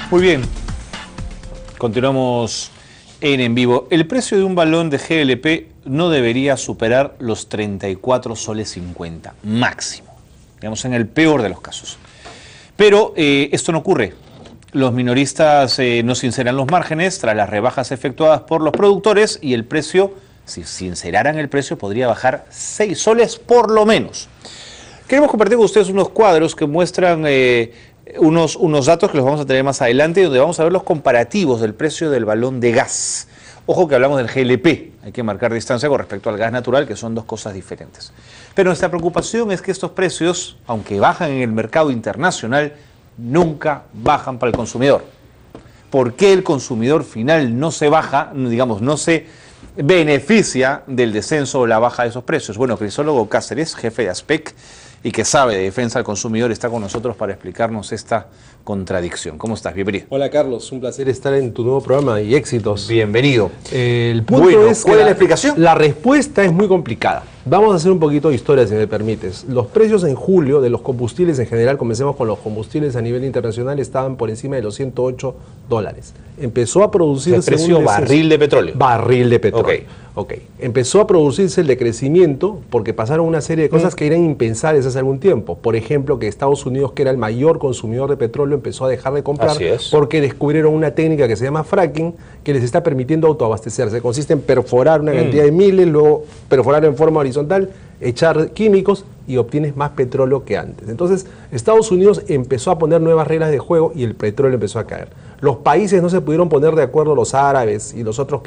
Muy bien, continuamos en vivo. El precio de un balón de GLP no debería superar los 34 soles 50, máximo, digamos en el peor de los casos. Pero esto no ocurre. Los minoristas no sinceran los márgenes tras las rebajas efectuadas por los productores y el precio, si sinceraran el precio, podría bajar 6 soles por lo menos. Queremos compartir con ustedes unos cuadros que muestran unos datos que los vamos a tener más adelante, donde vamos a ver los comparativos del precio del balón de gas. Ojo que hablamos del GLP, hay que marcar distancia con respecto al gas natural, que son dos cosas diferentes. Pero nuestra preocupación es que estos precios, aunque bajan en el mercado internacional, nunca bajan para el consumidor. ¿Por qué el consumidor final no se baja, digamos, no se beneficia del descenso o la baja de esos precios? Bueno, Crisólogo Cáceres, jefe de ASPEC y que sabe de defensa al consumidor, está con nosotros para explicarnos esta contradicción. ¿Cómo estás? Bienvenido. Hola Carlos, un placer estar en tu nuevo programa y éxitos. Bienvenido. El punto es ¿cuál es la explicación? La respuesta es muy complicada. Vamos a hacer un poquito de historia, si me permites. Los precios en julio de los combustibles en general, comencemos con los combustibles a nivel internacional, estaban por encima de los $108. Empezó a producirse... ¿El precio barril de petróleo? Barril de petróleo. Ok. Empezó a producirse el decrecimiento porque pasaron una serie de cosas que eran impensables hace algún tiempo. Por ejemplo, que Estados Unidos, que era el mayor consumidor de petróleo, empezó a dejar de comprar porque descubrieron una técnica que se llama fracking, que les está permitiendo autoabastecerse. Consiste en perforar una cantidad de miles, luego perforar en forma horizontal, echar químicos y obtienes más petróleo que antes. Entonces, Estados Unidos empezó a poner nuevas reglas de juego y el petróleo empezó a caer. Los países no se pudieron poner de acuerdo, los árabes y los otros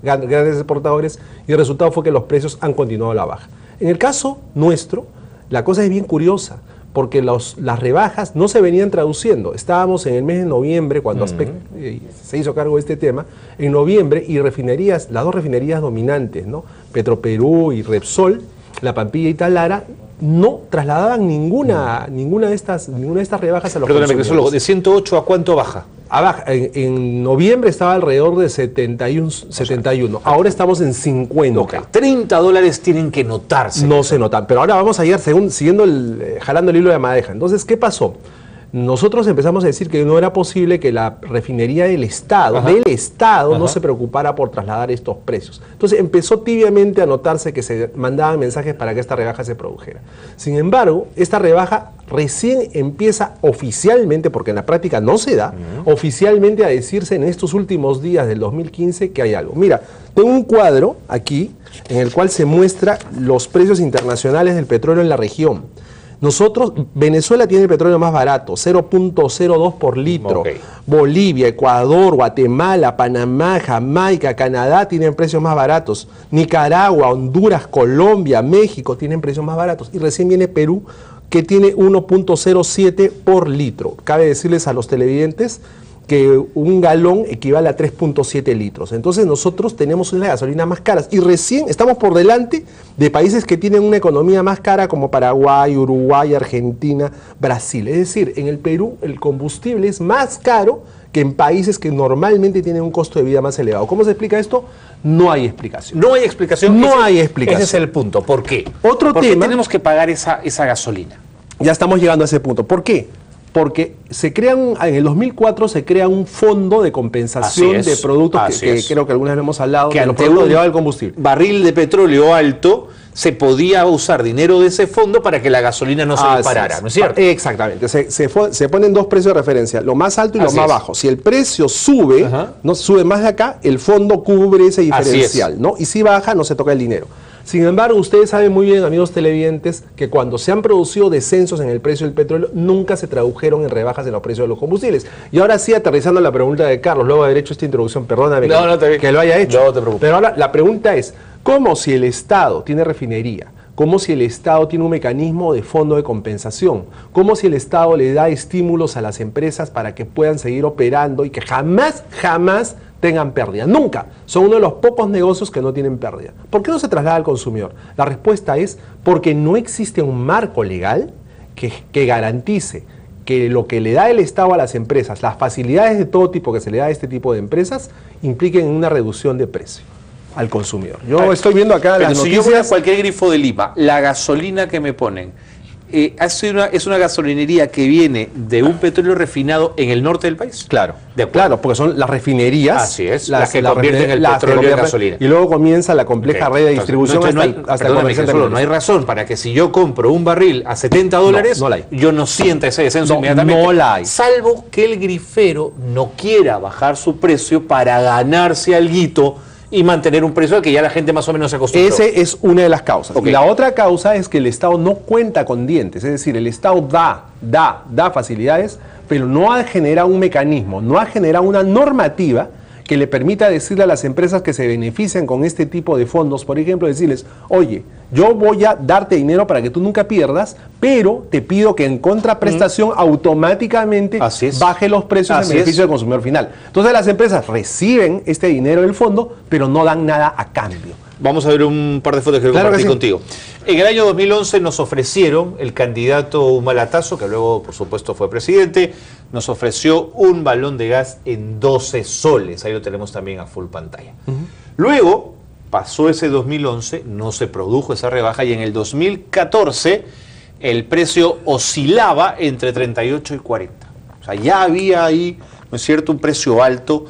grandes exportadores, y el resultado fue que los precios han continuado a la baja. En el caso nuestro, la cosa es bien curiosa, porque las rebajas no se venían traduciendo. Estábamos en el mes de noviembre, cuando ASPEC se hizo cargo de este tema, en noviembre, y refinerías, las dos refinerías dominantes, ¿no? Petroperú y Repsol, La Pampilla y Talara, no trasladaban ninguna de estas rebajas a los consumidores. ¿De 108 a cuánto baja? En noviembre estaba alrededor de 71. Ahora estamos en 50. Okay. $30 tienen que notarse. No se notan, pero ahora vamos a ir jalando el hilo de madeja. Entonces, ¿qué pasó? Nosotros empezamos a decir que no era posible que la refinería del Estado, no se preocupara por trasladar estos precios. Entonces empezó tibiamente a notarse que se mandaban mensajes para que esta rebaja se produjera. Sin embargo, esta rebaja recién empieza oficialmente, porque en la práctica no se da, oficialmente a decirse en estos últimos días del 2015 que hay algo. Mira, tengo un cuadro aquí en el cual se muestra los precios internacionales del petróleo en la región. Venezuela tiene el petróleo más barato, 0.02 por litro. Bolivia, Ecuador, Guatemala, Panamá, Jamaica, Canadá tienen precios más baratos. Nicaragua, Honduras, Colombia, México tienen precios más baratos. Y recién viene Perú, que tiene 1.07 por litro. Cabe decirles a los televidentes que un galón equivale a 3.7 litros. Entonces nosotros tenemos una gasolina más caras y recién estamos por delante de países que tienen una economía más cara como Paraguay, Uruguay, Argentina, Brasil. Es decir, en el Perú el combustible es más caro que en países que normalmente tienen un costo de vida más elevado. ¿Cómo se explica esto? No hay explicación. No hay explicación. No hay explicación. Ese es el punto. ¿Por qué? ¿Por qué tenemos que pagar esa gasolina? Ya estamos llegando a ese punto. ¿Por qué? Porque en el 2004 se crea un fondo de compensación de productos que creo que algunas vez hemos hablado, que de los productos derivados del combustible. Barril de petróleo alto, se podía usar dinero de ese fondo para que la gasolina no se disparara, ¿no es cierto? Exactamente. Se ponen dos precios de referencia, lo más alto y lo más bajo. Si el precio sube, no sube más de acá, el fondo cubre ese diferencial, ¿no? Y si baja, no se toca el dinero. Sin embargo, ustedes saben muy bien, amigos televidentes, que cuando se han producido descensos en el precio del petróleo, nunca se tradujeron en rebajas en los precios de los combustibles. Y ahora sí, aterrizando la pregunta de Carlos, luego de haber hecho esta introducción, perdóname que lo haya hecho. No te preocupes. Pero ahora la pregunta es, ¿cómo si el Estado tiene refinería? ¿Cómo si el Estado tiene un mecanismo de fondo de compensación? ¿Cómo si el Estado le da estímulos a las empresas para que puedan seguir operando y que jamás tengan pérdida? Nunca. Son uno de los pocos negocios que no tienen pérdida. ¿Por qué no se traslada al consumidor? La respuesta es porque no existe un marco legal que garantice que lo que le da el Estado a las empresas, las facilidades de todo tipo que se le da a este tipo de empresas, impliquen una reducción de precio al consumidor. Yo estoy viendo acá las noticias. Si yo voy a cualquier grifo de Lima, la gasolina que me ponen es una gasolinería que viene de un petróleo refinado en el norte del país. Claro, De acuerdo. claro, porque son las refinerías. Así es, las que convierten el petróleo en gasolina. Y luego comienza la compleja red de distribución hasta el comerciante. No hay razón para que si yo compro un barril a $70, no la hay. yo no sienta ese descenso No, inmediatamente. no la hay. Salvo que el grifero no quiera bajar su precio para ganarse alguito y mantener un precio al que ya la gente más o menos se acostumbró. Esa es una de las causas. Ok. Y la otra causa es que el Estado no cuenta con dientes, es decir, el Estado da facilidades, pero no ha generado un mecanismo, no ha generado una normativa que le permita decirle a las empresas que se benefician con este tipo de fondos, por ejemplo, decirles, oye, yo voy a darte dinero para que tú nunca pierdas, pero te pido que en contraprestación automáticamente Así es. baje los precios en Así beneficio es. del consumidor final. Entonces las empresas reciben este dinero del fondo, pero no dan nada a cambio. Vamos a ver un par de fotos que quiero Claro que compartir sí. contigo. En el año 2011 nos ofrecieron, el candidato Humalatazo, que luego por supuesto fue presidente, nos ofreció un balón de gas en 12 soles. Ahí lo tenemos también a full pantalla. Luego pasó ese 2011, no se produjo esa rebaja y en el 2014 el precio oscilaba entre 38 y 40. O sea, ya había ahí, ¿no es cierto?, un precio alto.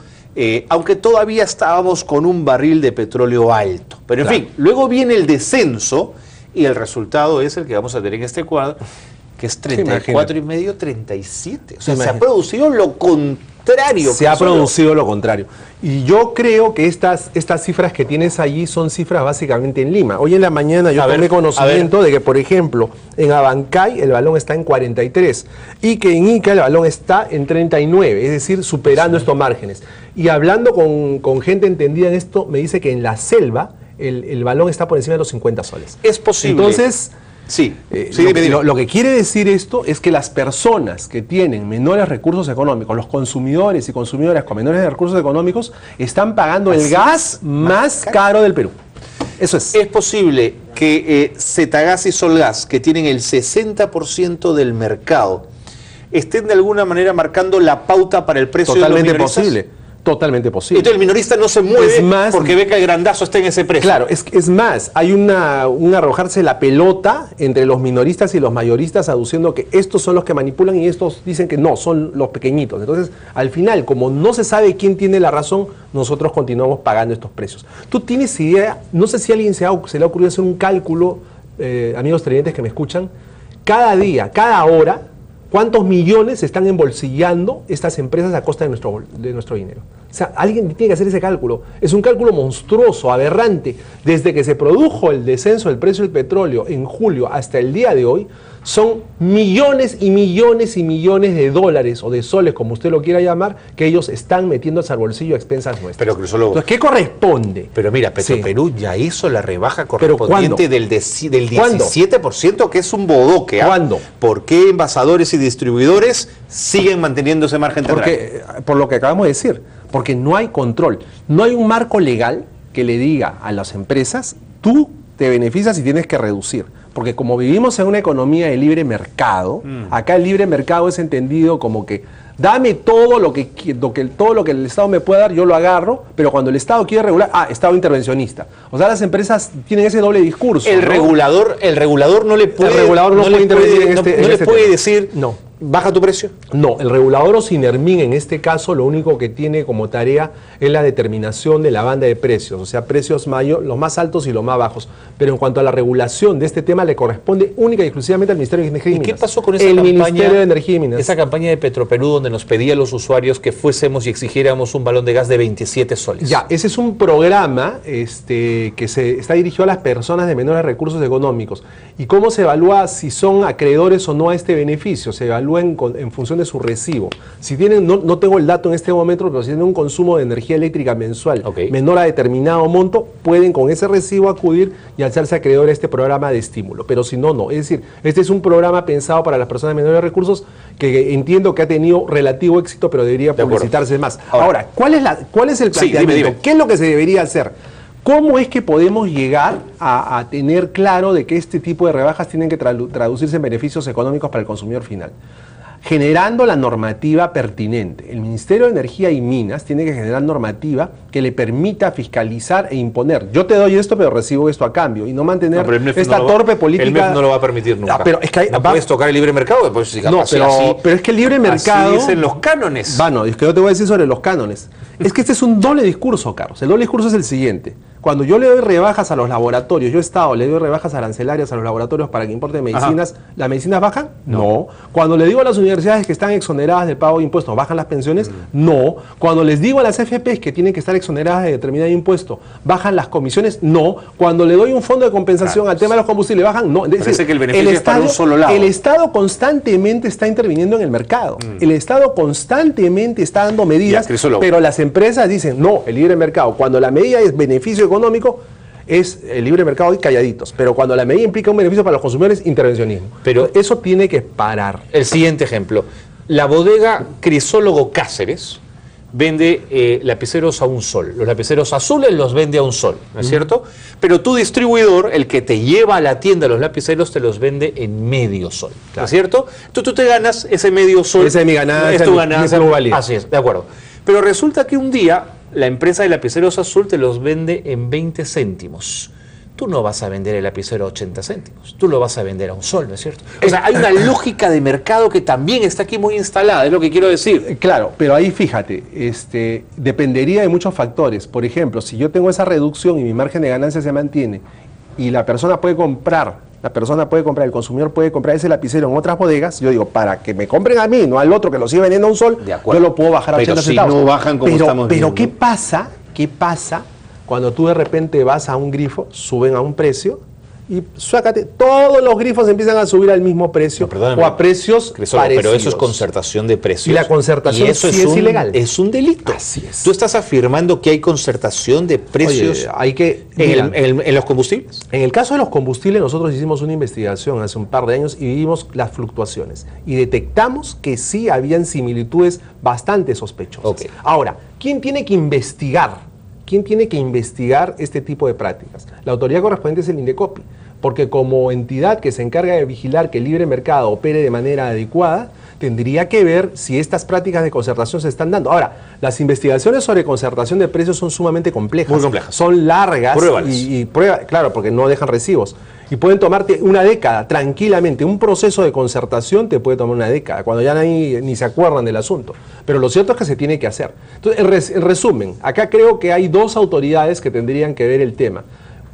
Aunque todavía estábamos con un barril de petróleo alto. Pero en fin, luego viene el descenso y el resultado es el que vamos a tener en este cuadro, que es 34,5, 37. O sea, se ha producido lo contrario. Se ha producido lo contrario. Y yo creo que estas cifras que tienes allí son cifras básicamente en Lima. Hoy en la mañana yo tomé conocimiento de que, por ejemplo, en Abancay el balón está en 43 y que en Ica el balón está en 39, es decir, superando estos márgenes. Y hablando con gente entendida en esto, me dice que en la selva el balón está por encima de los 50 soles. Es posible. Entonces, sí, lo que quiere decir esto es que las personas que tienen menores recursos económicos, los consumidores y consumidoras con menores recursos económicos, están pagando el gas más caro del Perú. Eso es. Es posible que Zetagas y Solgas, que tienen el 60% del mercado, estén de alguna manera marcando la pauta para el precio de los minoristas. Totalmente posible. Entonces el minorista no se mueve porque ve que el grandazo está en ese precio. Claro, es más, hay un arrojarse la pelota entre los minoristas y los mayoristas aduciendo que estos son los que manipulan y estos dicen que no, son los pequeñitos. Entonces, al final, como no se sabe quién tiene la razón, nosotros continuamos pagando estos precios. ¿Tú tienes idea? No sé si a alguien se le ha ocurrido hacer un cálculo, amigos televidentes que me escuchan, cada día, cada hora, ¿cuántos millones se están embolsillando estas empresas a costa de nuestro dinero? O sea, alguien tiene que hacer ese cálculo. Es un cálculo monstruoso, aberrante. Desde que se produjo el descenso del precio del petróleo en julio hasta el día de hoy, son millones y millones y millones de dólares o de soles, como usted lo quiera llamar, que ellos están metiendo al bolsillo a expensas nuestras. Pero Entonces, ¿qué corresponde? Pero mira, Petroperú ya hizo la rebaja correspondiente del 17%, que es un bodoque. ¿Cuándo? ¿Por qué envasadores y distribuidores siguen manteniendo ese margen tan grande? Por lo que acabamos de decir, porque no hay control. No hay un marco legal que le diga a las empresas, tú te beneficias y tienes que reducir. Porque como vivimos en una economía de libre mercado, acá el libre mercado es entendido como que dame todo lo que el Estado me pueda dar, yo lo agarro, pero cuando el Estado quiere regular, Estado intervencionista. O sea, las empresas tienen ese doble discurso. El regulador no le puede, el regulador no puede intervenir en este no le puede tema. decir, no, baja tu precio. No, el regulador o Sinermin en este caso lo único que tiene como tarea es la determinación de la banda de precios, o sea, precios los más altos y los más bajos. Pero en cuanto a la regulación de este tema le corresponde única y exclusivamente al Ministerio de Energía y Minas. ¿Y qué pasó con esa Ministerio de Energía y Minas. Esa campaña de Petroperú donde nos pedía a los usuarios que fuésemos y exigiéramos un balón de gas de 27 soles? Ya, ese es un programa que está dirigido a las personas de menores recursos económicos. ¿Y cómo se evalúa si son acreedores o no a este beneficio? Se evalúa en función de su recibo. Si tienen, no tengo el dato en este momento, pero si tienen un consumo de energía eléctrica mensual menor a determinado monto, pueden con ese recibo acudir y hacerse acreedor a este programa de estímulo. Pero si no, no. Es decir, este es un programa pensado para las personas de menores recursos que entiendo que ha tenido relativo éxito, pero debería publicitarse más. Ahora, ¿cuál es el planteamiento? Dime. ¿Qué es lo que se debería hacer? ¿Cómo es que podemos llegar a tener claro de que este tipo de rebajas tienen que traducirse en beneficios económicos para el consumidor final? generando la normativa pertinente. El Ministerio de Energía y Minas tiene que generar normativa que le permita fiscalizar e imponer. Yo te doy esto, pero recibo esto a cambio. Y no mantener esta torpe política. El MEF no lo va a permitir nunca. Pero es que no puedes tocar el libre mercado. Pues, no, pero es que el libre mercado... Así dicen los cánones. Bueno, es que yo te voy a decir sobre los cánones. Es que este es un doble discurso, Carlos. El doble discurso es el siguiente. Cuando yo le doy rebajas a los laboratorios, yo Estado le doy rebajas arancelarias a los laboratorios para que importen medicinas, ¿las medicinas bajan? No. Cuando le digo a las universidades que están exoneradas del pago de impuestos, ¿bajan las pensiones? No. Cuando les digo a las FPs que tienen que estar exoneradas de determinado impuesto, ¿bajan las comisiones? No. Cuando le doy un fondo de compensación al tema de los combustibles, ¿bajan? No. Parece que el beneficio es para un solo lado. El Estado constantemente está interviniendo en el mercado. El Estado constantemente está dando medidas, pero las empresas dicen, no, el libre mercado. Cuando la medida es beneficio económico, es el libre mercado y calladitos. Pero cuando la medida implica un beneficio para los consumidores, intervencionismo. Pero eso tiene que parar. El siguiente ejemplo. La bodega Crisólogo Cáceres vende lapiceros a $1. Los lapiceros azules los vende a $1, ¿no es cierto? Pero tu distribuidor, el que te lleva a la tienda los lapiceros, te los vende en medio sol, ¿no es cierto? Entonces tú te ganas ese medio sol. Esa es mi ganancia, es tu ganancia. Mi así es, de acuerdo. Pero resulta que un día la empresa de lapiceros azul te los vende en 20 céntimos. Tú no vas a vender el lapicero a 80 céntimos, tú lo vas a vender a $1, ¿no es cierto? O sea, hay una lógica de mercado que también está aquí muy instalada, es lo que quiero decir. Claro, pero ahí fíjate, dependería de muchos factores. Por ejemplo, si yo tengo esa reducción y mi margen de ganancia se mantiene y la persona puede comprar, el consumidor puede comprar ese lapicero en otras bodegas, yo digo, para que me compren a mí, no al otro que lo sigue vendiendo a $1, yo lo puedo bajar a 80 centavos. No bajan como estamos viendo. Pero ¿qué pasa cuando tú de repente vas a un grifo, suben a un precio y suácate, todos los grifos empiezan a subir al mismo precio o a precios parecidos? Pero eso es concertación de precios. Y la concertación eso sí es ilegal. Es un delito. Así es. Tú estás afirmando que hay concertación de precios. Oye, hay que, en los combustibles. En el caso de los combustibles, nosotros hicimos una investigación hace un par de años y vimos las fluctuaciones. Y detectamos que sí habían similitudes bastante sospechosas. Okay. Ahora, ¿quién tiene que investigar? ¿Quién tiene que investigar este tipo de prácticas? La autoridad correspondiente es el INDECOPI, porque como entidad que se encarga de vigilar que el libre mercado opere de manera adecuada, tendría que ver si estas prácticas de concertación se están dando. Ahora, las investigaciones sobre concertación de precios son sumamente complejas. Muy complejas. Son largas y claro, porque no dejan recibos. Y pueden tomarte una década, tranquilamente. Un proceso de concertación te puede tomar una década, cuando ya ni se acuerdan del asunto. Pero lo cierto es que se tiene que hacer. Entonces, en resumen, acá creo que hay dos autoridades que tendrían que ver el tema.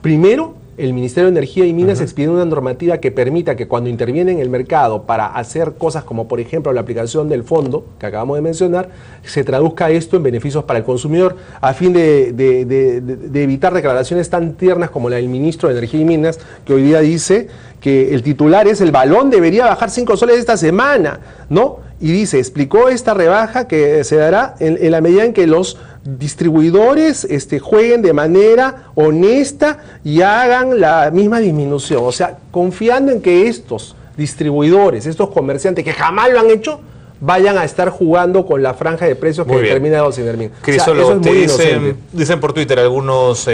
Primero, el Ministerio de Energía y Minas expide una normativa que permita que cuando interviene en el mercado para hacer cosas como, por ejemplo, la aplicación del fondo que acabamos de mencionar, se traduzca esto en beneficios para el consumidor a fin de evitar declaraciones tan tiernas como la del Ministro de Energía y Minas, que hoy día dice que el titular es: el balón debería bajar 5 soles esta semana, ¿no? Y dice, explicó esta rebaja que se dará en la medida en que los distribuidores jueguen de manera honesta y hagan la misma disminución. O sea, confiando en que estos distribuidores, estos comerciantes que jamás lo han hecho, vayan a estar jugando con la franja de precios que determina o sin determina. Crisólogo, o sea, dicen por Twitter algunos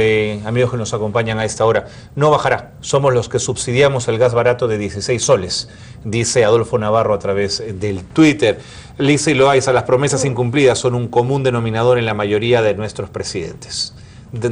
amigos que nos acompañan a esta hora, no bajará, somos los que subsidiamos el gas barato de 16 soles, dice Adolfo Navarro a través del Twitter. Lisa y Loaiza, las promesas incumplidas son un común denominador en la mayoría de nuestros presidentes.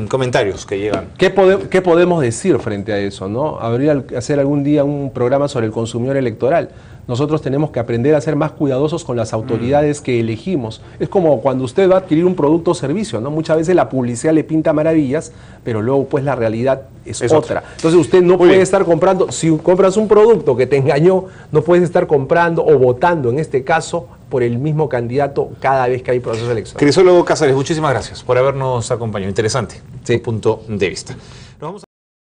Comentarios que llegan. ¿Qué podemos decir frente a eso, no? Habría que hacer algún día un programa sobre el consumidor electoral. Nosotros tenemos que aprender a ser más cuidadosos con las autoridades que elegimos. Es como cuando usted va a adquirir un producto o servicio, ¿no? Muchas veces la publicidad le pinta maravillas, pero luego pues la realidad es otra. Entonces usted no puede estar comprando, si compras un producto que te engañó, no puedes estar comprando o votando, en este caso, por el mismo candidato cada vez que hay proceso electoral. Crisólogo Cáceres, muchísimas gracias por habernos acompañado. Interesante, punto de vista. Nos vamos a